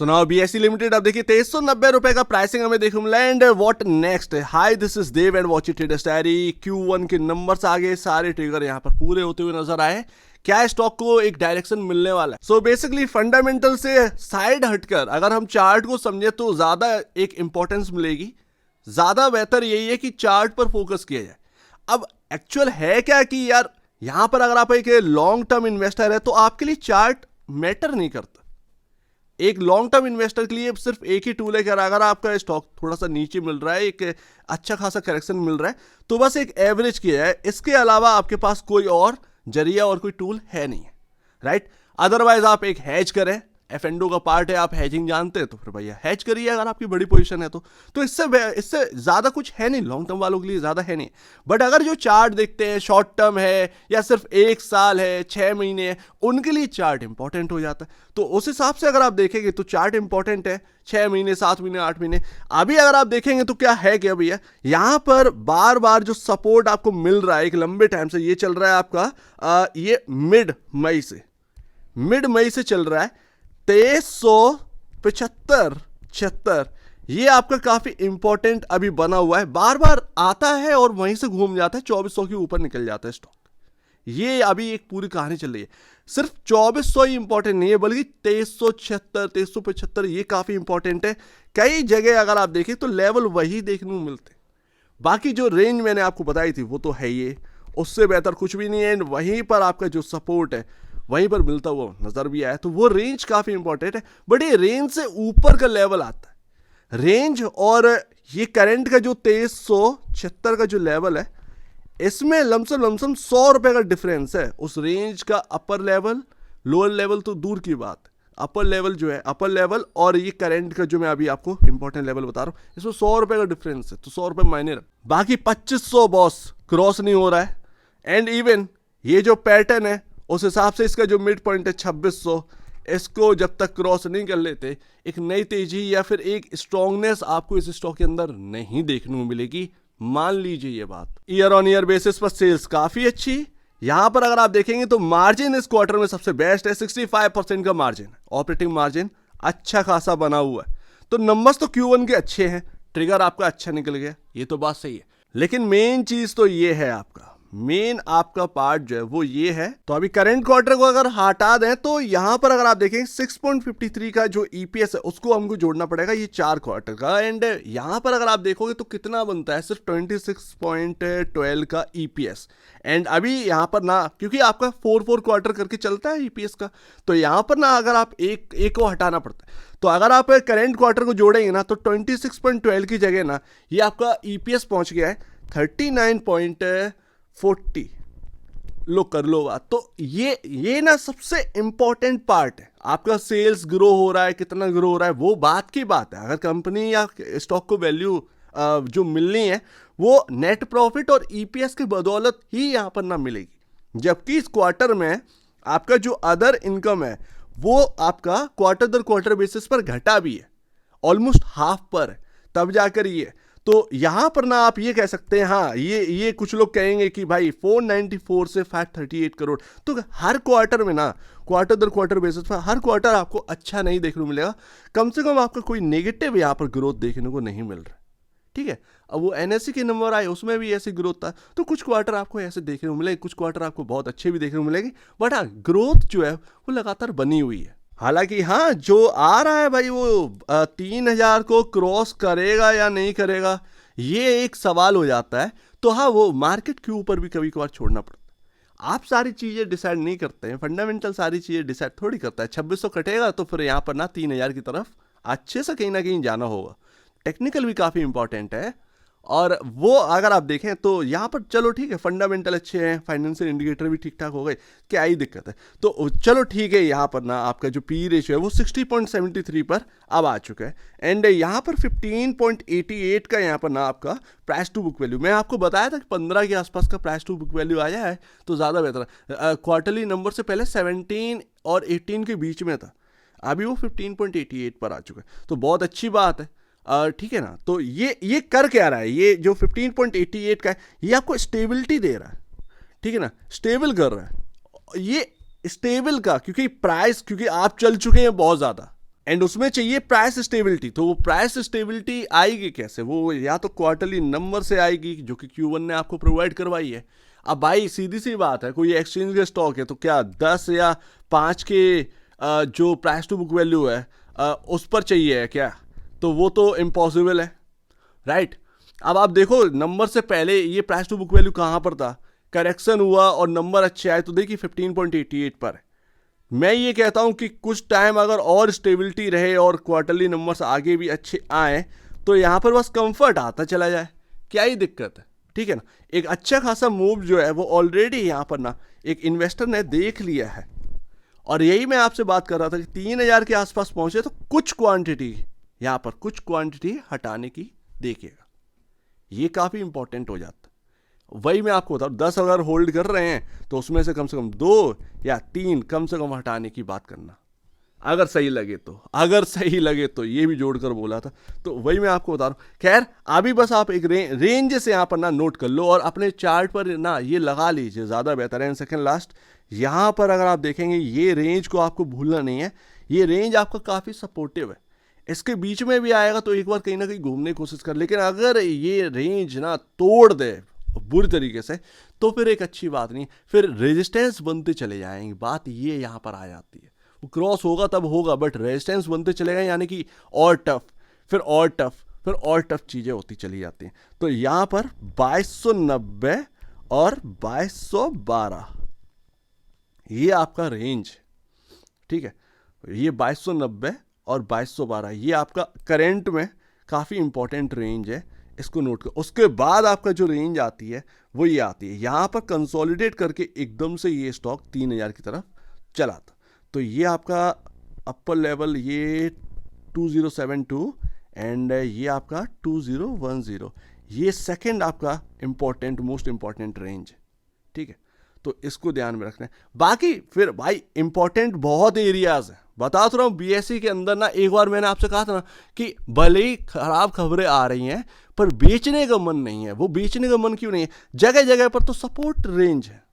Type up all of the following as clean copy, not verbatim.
सुनाओ BSc limited अब देखिए 2390 का प्राइसिंग हमें देखने मिला and what next. Hi this is Dev and watch it diary. Q1 के नंबर्स आगे सारे ट्रिगर यहाँ पर पूरे होते हुए नजर आए। क्या स्टॉक को एक डायरेक्शन मिलने वाला है। सो बेसिकली फंडामेंटल से साइड हटकर अगर हम चार्ट को समझे तो ज्यादा एक इंपॉर्टेंस मिलेगी। ज्यादा बेहतर यही है कि चार्ट पर फोकस किया जाए। अब एक्चुअल है क्या कि यार यहां पर अगर आप एक लॉन्ग टर्म इन्वेस्टर है तो आपके लिए चार्ट मैटर नहीं करता। एक लॉन्ग टर्म इन्वेस्टर के लिए सिर्फ एक ही टूल है कि अगर आपका स्टॉक थोड़ा सा नीचे मिल रहा है, एक अच्छा खासा करेक्शन मिल रहा है, तो बस एक एवरेज किया है। इसके अलावा आपके पास कोई और जरिया और कोई टूल है नहीं है, राइट। अदरवाइज आप एक हैज करें, एफएनडो का पार्ट है, आप हैजिंग जानते हैं तो फिर भैया हैज करिए अगर आपकी बड़ी पोजीशन है तो इससे ज्यादा कुछ है नहीं, लॉन्ग टर्म वालों के लिए ज्यादा है नहीं। बट अगर जो चार्ट देखते हैं शॉर्ट टर्म है या सिर्फ 1 साल है, 6 महीने है, उनके लिए चार्ट इंपॉर्टेंट हो जाता है। तो उस हिसाब से अगर आप देखेंगे तो चार्ट इंपॉर्टेंट है। 6 महीने, 7 महीने, 8 महीने। अभी अगर आप देखेंगे तो क्या है क्या भैया, यहां पर बार बार जो सपोर्ट आपको मिल रहा है एक लंबे टाइम से, ये चल रहा है आपका ये मिड मई से चल रहा है 2375-76। ये आपका काफी इंपॉर्टेंट अभी बना हुआ है, बार बार आता है और वहीं से घूम जाता है, 2400 के ऊपर निकल जाता है स्टॉक। ये अभी एक पूरी कहानी चल रही है। सिर्फ 2400 ही इंपॉर्टेंट नहीं है बल्कि 2376, 2375 ये काफी इंपॉर्टेंट है। कई जगह अगर आप देखें तो लेवल वही देखने को मिलते। बाकी जो रेंज मैंने आपको बताई थी वो तो है ही, उससे बेहतर कुछ भी नहीं है। वहीं पर आपका जो सपोर्ट है वहीं पर मिलता हुआ नजर भी आया, तो वो रेंज काफी इंपॉर्टेंट है। बट ये रेंज से ऊपर का लेवल आता है रेंज, और ये करंट का जो 2376 का जो लेवल है, इसमें लमसम 100 रुपए का डिफरेंस है। उस रेंज का अपर लेवल, लोअर लेवल तो दूर की बात, अपर लेवल जो है, अपर लेवल और ये करंट का जो मैं अभी आपको इंपॉर्टेंट लेवल बता रहा हूं, इसमें 100 रुपए का डिफरेंस है। तो 100 रुपए मायने रख, बाकी 2500 बॉस क्रॉस नहीं हो रहा है। एंड इवन ये जो पैटर्न है उस हिसाब से इसका जो मिड पॉइंट है 2600, इसको जब तक क्रॉस नहीं कर लेते एक नई तेजी या फिर एक स्ट्रांगनेस आपको इस स्टॉक के अंदर नहीं देखने को मिलेगी। मान लीजिए ये बात। ईयर ऑन ईयर बेसिस पर सेल्स काफी अच्छी। यहां पर अगर आप देखेंगे तो मार्जिन इस क्वार्टर में सबसे बेस्ट है, 65% का मार्जिन, ऑपरेटिंग मार्जिन अच्छा खासा बना हुआ है। तो नंबर्स तो Q1 के अच्छे हैं, ट्रिगर आपका अच्छा निकल गया, ये तो बात सही है। लेकिन मेन चीज तो ये है, मेन आपका पार्ट जो है वो ये है। तो अभी करंट क्वार्टर को अगर हटा दें तो यहां पर अगर आप देखें 6.53 का जो ईपीएस है उसको हमको जोड़ना पड़ेगा ये 4 क्वार्टर का। एंड यहां पर अगर आप देखोगे तो कितना बनता है, सिर्फ 26.12 का ईपीएस। एंड अभी यहां पर ना, क्योंकि आपका 4 क्वार्टर करके चलता है ईपीएस का, तो यहां पर ना अगर आप एक को हटाना पड़ता है, तो अगर आप करंट क्वार्टर को जोड़ेंगे ना तो 26.12 की जगह ना ये आपका ईपीएस पहुंच गया है 39.40। लो कर लो बात। तो ये ना सबसे इंपॉर्टेंट पार्ट है। आपका सेल्स ग्रो हो रहा है, कितना ग्रो हो रहा है वो बात की बात है। अगर कंपनी या स्टॉक को वैल्यू जो मिलनी है वो नेट प्रॉफिट और ईपीएस की बदौलत ही यहां पर ना मिलेगी। जबकि इस क्वार्टर में आपका जो अदर इनकम है वो आपका क्वार्टर दर क्वार्टर बेसिस पर घटा भी है, ऑलमोस्ट हाफ पर है, तब जाकर ये। तो यहां पर ना आप ये कह सकते हैं, हाँ ये कुछ लोग कहेंगे कि भाई 494 से 538 करोड़, तो हर क्वार्टर में ना क्वार्टर दर क्वार्टर बेसिस पर हर क्वार्टर आपको अच्छा नहीं देखने को मिलेगा। कम से कम आपका कोई नेगेटिव यहां पर ग्रोथ देखने को नहीं मिल रहा, ठीक है। अब वो एनएससी के नंबर आए उसमें भी ऐसी ग्रोथ था, तो कुछ क्वार्टर आपको ऐसे देखने को मिलेगी, कुछ क्वार्टर आपको बहुत अच्छे भी देखने को मिलेगी। बट हाँ, ग्रोथ जो है वो लगातार बनी हुई है। हालांकि हाँ, जो आ रहा है भाई वो 3000 को क्रॉस करेगा या नहीं करेगा ये एक सवाल हो जाता है। तो हाँ, वो मार्केट के ऊपर भी कभी कभार छोड़ना पड़ता है। आप सारी चीजें डिसाइड नहीं करते हैं, फंडामेंटल सारी चीजें डिसाइड थोड़ी करता है। 2600 कटेगा तो फिर यहाँ पर ना 3000 की तरफ अच्छे से कहीं ना कहीं जाना होगा। टेक्निकल भी काफी इंपॉर्टेंट है, और वो अगर आप देखें तो यहाँ पर चलो ठीक है, फंडामेंटल अच्छे हैं, फाइनेंशियल इंडिकेटर भी ठीक ठाक हो गए, क्या ही दिक्कत है। तो चलो ठीक है, यहाँ पर ना आपका जो पी रेशियो है वो 60.73 पर अब आ चुका है। एंड यहाँ पर 15.88 का यहाँ पर ना आपका प्राइस टू बुक वैल्यू, मैं आपको बताया था कि 15 के आसपास का प्राइस टू बुक वैल्यू आया है तो ज़्यादा बेहतर है। क्वार्टरली नंबर से पहले 17 और 18 के बीच में था, अभी वो 15.88 पर आ चुका है, तो बहुत अच्छी बात है, ठीक है ना। तो ये कर क्या रहा है, ये जो 15.88 का है ये आपको स्टेबिलिटी दे रहा है, ठीक है ना, स्टेबल कर रहा है। ये स्टेबल का क्योंकि प्राइस, क्योंकि आप चल चुके हैं बहुत ज़्यादा, एंड उसमें चाहिए प्राइस स्टेबिलिटी। तो वो प्राइस स्टेबिलिटी आएगी कैसे? वो या तो क्वार्टरली नंबर से आएगी जो कि Q1 ने आपको प्रोवाइड करवाई है। अब भाई सीधी सी बात है, कोई एक्सचेंज का स्टॉक है तो क्या 10 या 5 के जो प्राइस टू बुक वैल्यू है उस पर चाहिए है क्या? तो वो तो इम्पॉसिबल है, राइट? अब आप देखो नंबर से पहले ये प्राइस टू बुक वैल्यू कहाँ पर था, करेक्शन हुआ और नंबर अच्छे आए तो देखिए 15.88 पर है। मैं ये कहता हूं कि कुछ टाइम अगर और स्टेबिलिटी रहे और क्वार्टरली नंबर्स आगे भी अच्छे आए तो यहां पर बस कंफर्ट आता चला जाए, क्या ही दिक्कत है? ठीक है ना? एक अच्छा खासा मूव जो है वो ऑलरेडी यहां पर ना एक इन्वेस्टर ने देख लिया है, और यही मैं आपसे बात कर रहा था कि 3000 के आसपास पहुंचे तो कुछ क्वांटिटी यहां पर कुछ क्वांटिटी हटाने की देखिएगा, ये काफी इंपॉर्टेंट हो जाता है। वही मैं आपको बताऊं, 10 अगर होल्ड कर रहे हैं तो उसमें से कम 2 या 3 कम से कम हटाने की बात करना, अगर सही लगे तो ये भी जोड़कर बोला था। तो वही मैं आपको बता रहा हूं। खैर अभी बस आप एक रेंज से यहां पर ना नोट कर लो और अपने चार्ट पर ना ये लगा लीजिए, ज्यादा बेहतर है। सेकंड लास्ट यहां पर अगर आप देखेंगे ये रेंज को आपको भूलना नहीं है, ये रेंज आपका काफी सपोर्टिव है। इसके बीच में भी आएगा तो एक बार कहीं ना कहीं घूमने की कोशिश कर, लेकिन अगर ये रेंज ना तोड़ दे बुरी तरीके से तो फिर एक अच्छी बात नहीं, फिर रेजिस्टेंस बनते चले जाएंगे। बात ये यहां पर आ जाती है, वो क्रॉस होगा तब होगा, बट रेजिस्टेंस बनते चलेगा, यानी कि और टफ, फिर और टफ, फिर और टफ चीजें होती चली जाती हैं। तो यहां पर 2290 और 2212 ये आपका रेंज, ठीक है? ये 2290 और 2212 ये आपका करंट में काफी इंपॉर्टेंट रेंज है, इसको नोट कर। उसके बाद आपका जो रेंज आती है वो ये आती है, यहां पर कंसोलिडेट करके एकदम से ये स्टॉक 3000 की तरफ चला था। तो ये आपका अपर लेवल ये 2072 एंड ये आपका 2010, ये सेकंड आपका इंपॉर्टेंट मोस्ट इंपॉर्टेंट रेंज है, ठीक है? तो इसको ध्यान में रखना है। बाकी फिर भाई इंपॉर्टेंट बहुत एरियाज है, बता तो रहा हूं। बीएसई के अंदर ना एक बार मैंने आपसे कहा था ना कि भले ही खराब खबरें आ रही हैं पर बेचने का मन नहीं है। वो बेचने का मन क्यों नहीं है? जगह जगह पर तो सपोर्ट रेंज है,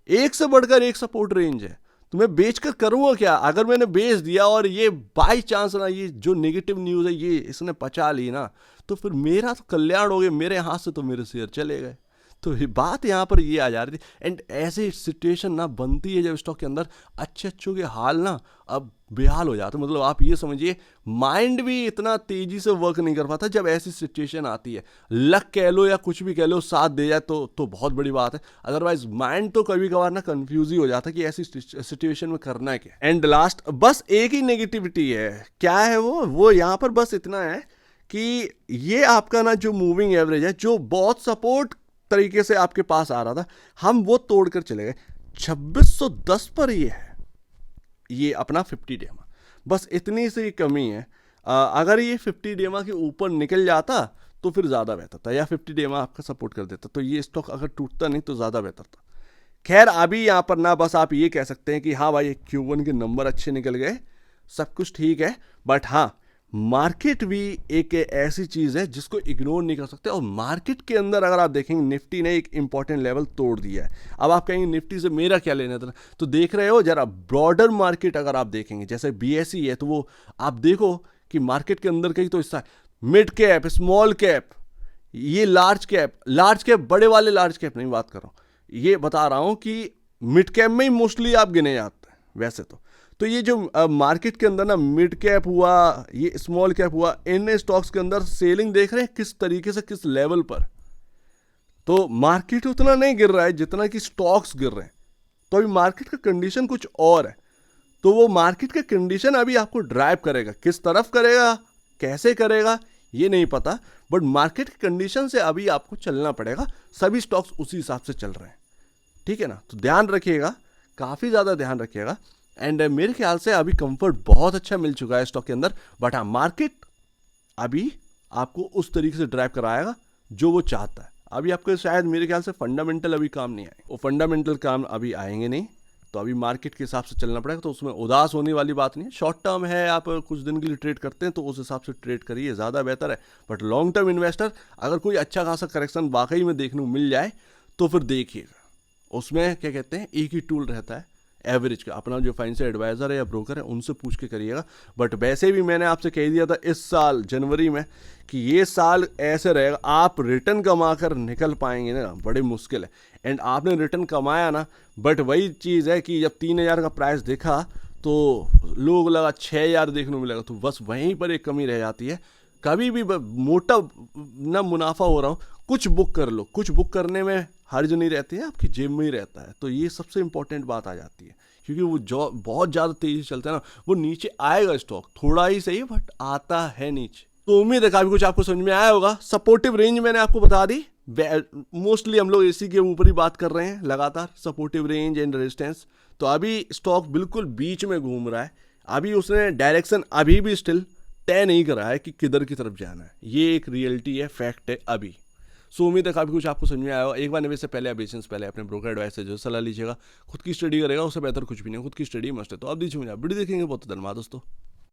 एक से बढ़कर एक सपोर्ट रेंज है। तो मैं बेच कर करूंगा क्या? अगर मैंने बेच दिया और ये बाई चांस ना ये जो नेगेटिव न्यूज है ये इसने पचा ली ना, तो फिर मेरा तो कल्याण हो गया, मेरे हाथ से तो मेरे शेयर चले गए। तो बात यहाँ पर ये आ जा रही थी। एंड ऐसी सिचुएशन ना बनती है जब स्टॉक के अंदर अच्छे अच्छों के हाल ना अब बेहाल हो जाते, मतलब आप ये समझिए माइंड भी इतना तेजी से वर्क नहीं कर पाता जब ऐसी सिचुएशन आती है। लक कह लो या कुछ भी कह लो, साथ दे जाए तो बहुत बड़ी बात है, अदरवाइज माइंड तो कभी कभार ना कंफ्यूज ही हो जाता है कि ऐसी सिचुएशन में करना है क्या। एंड लास्ट बस एक ही नेगेटिविटी है, क्या है वो यहाँ पर बस इतना है कि ये आपका ना जो मूविंग एवरेज है जो बहुत सपोर्ट तरीके से आपके पास आ रहा था, हम वो तोड़कर चले गए 2610 पर। ये है ये अपना 50 डेमा, बस इतनी सी कमी है। अगर ये 50 डेमा के ऊपर निकल जाता तो फिर ज़्यादा बेहतर था, या 50 डेमा आपका सपोर्ट कर देता तो ये स्टॉक अगर टूटता नहीं तो ज़्यादा बेहतर था। खैर अभी यहाँ पर ना बस आप ये कह सकते हैं कि हाँ भाई Q1 के नंबर अच्छे निकल गए, सब कुछ ठीक है, बट हाँ मार्केट भी एक ऐसी चीज़ है जिसको इग्नोर नहीं कर सकते। और मार्केट के अंदर अगर आप देखेंगे निफ्टी ने एक इंपॉर्टेंट लेवल तोड़ दिया है। अब आप कहेंगे निफ्टी से मेरा क्या लेना था, तो देख रहे हो जरा ब्रॉडर मार्केट अगर आप देखेंगे जैसे बीएसई है तो वो आप देखो कि मार्केट के अंदर कहीं तो हिस्सा मिड कैप, स्मॉल कैप, ये लार्ज कैप बड़े वाले लार्ज कैप नहीं बात कर रहा हूँ, ये बता रहा हूँ कि मिड कैप में ही मोस्टली आप गिने जाते हैं वैसे तो ये जो मार्केट के अंदर ना मिड कैप हुआ, ये स्मॉल कैप हुआ, इन स्टॉक्स के अंदर सेलिंग देख रहे हैं किस तरीके से, किस लेवल पर। तो मार्केट उतना नहीं गिर रहा है जितना कि स्टॉक्स गिर रहे हैं। तो अभी मार्केट का कंडीशन कुछ और है, तो वो मार्केट का कंडीशन अभी आपको ड्राइव करेगा, किस तरफ करेगा, कैसे करेगा ये नहीं पता, बट मार्केट की कंडीशन से अभी आपको चलना पड़ेगा। सभी स्टॉक्स उसी हिसाब से चल रहे हैं, ठीक है ना? तो ध्यान रखिएगा, काफी ज्यादा ध्यान रखिएगा। एंड मेरे ख्याल से अभी कंफर्ट बहुत अच्छा मिल चुका है स्टॉक के अंदर, बट हाँ मार्केट अभी आपको उस तरीके से ड्राइव कराएगा जो वो चाहता है। अभी आपको शायद मेरे ख्याल से फंडामेंटल अभी काम नहीं आए, वो फंडामेंटल काम अभी आएंगे नहीं, तो अभी मार्केट के हिसाब से चलना पड़ेगा। तो उसमें उदास होने वाली बात नहीं है। शॉर्ट टर्म है, आप कुछ दिन के लिए ट्रेड करते हैं तो उस हिसाब से ट्रेड करिए, ज़्यादा बेहतर है। बट लॉन्ग टर्म इन्वेस्टर अगर कोई अच्छा खासा करेक्शन वाकई में देखने को मिल जाए तो फिर देखिएगा, उसमें क्या कहते हैं एक ही टूल रहता है, एवरेज का। अपना जो फाइनेंशियल एडवाइज़र है या ब्रोकर है उनसे पूछ के करिएगा। बट वैसे भी मैंने आपसे कह दिया था इस साल जनवरी में कि ये साल ऐसे रहेगा, आप रिटर्न कमा कर निकल पाएंगे ना, बड़ी मुश्किल है। एंड आपने रिटर्न कमाया ना, बट वही चीज़ है कि जब 3,000 का प्राइस देखा तो लोग लगा 6,000 देखने को मिलेगा, तो बस वहीं पर एक कमी रह जाती है। कभी भी मोटा ना मुनाफा हो रहा हो, कुछ बुक कर लो, कुछ बुक करने में हर्ज नहीं रहती है, आपकी जेब में ही रहता है। तो ये सबसे इंपॉर्टेंट बात आ जाती है, क्योंकि वो जो बहुत ज़्यादा तेज़ी से चलता है ना, वो नीचे आएगा स्टॉक, थोड़ा ही सही बट आता है नीचे। तो उम्मीद है काफ़ी कुछ आपको समझ में आया होगा। सपोर्टिव रेंज मैंने आपको बता दी, मोस्टली हम लोग इसी के ऊपर ही बात कर रहे हैं लगातार, सपोर्टिव रेंज एंड रेजिस्टेंस। तो अभी स्टॉक बिल्कुल बीच में घूम रहा है, अभी उसने डायरेक्शन अभी भी स्टिल तय नहीं करा है कि किधर की तरफ जाना है। ये एक रियलिटी है, फैक्ट है अभी। सो उम्मीद है काफ़ी कुछ आपको समझ में आया होगा। एक बार निवेश से पहले या बेचने से पहले अपने ब्रोकर एडवाइस से जो सलाह लीजिएगा, खुद की स्टडी करेगा, उससे बेहतर कुछ भी नहीं, खुद की स्टडी मस्ट है। तो आप दीजिए मुझे वीडियो देखेंगे, बहुत धन्यवाद दोस्तों।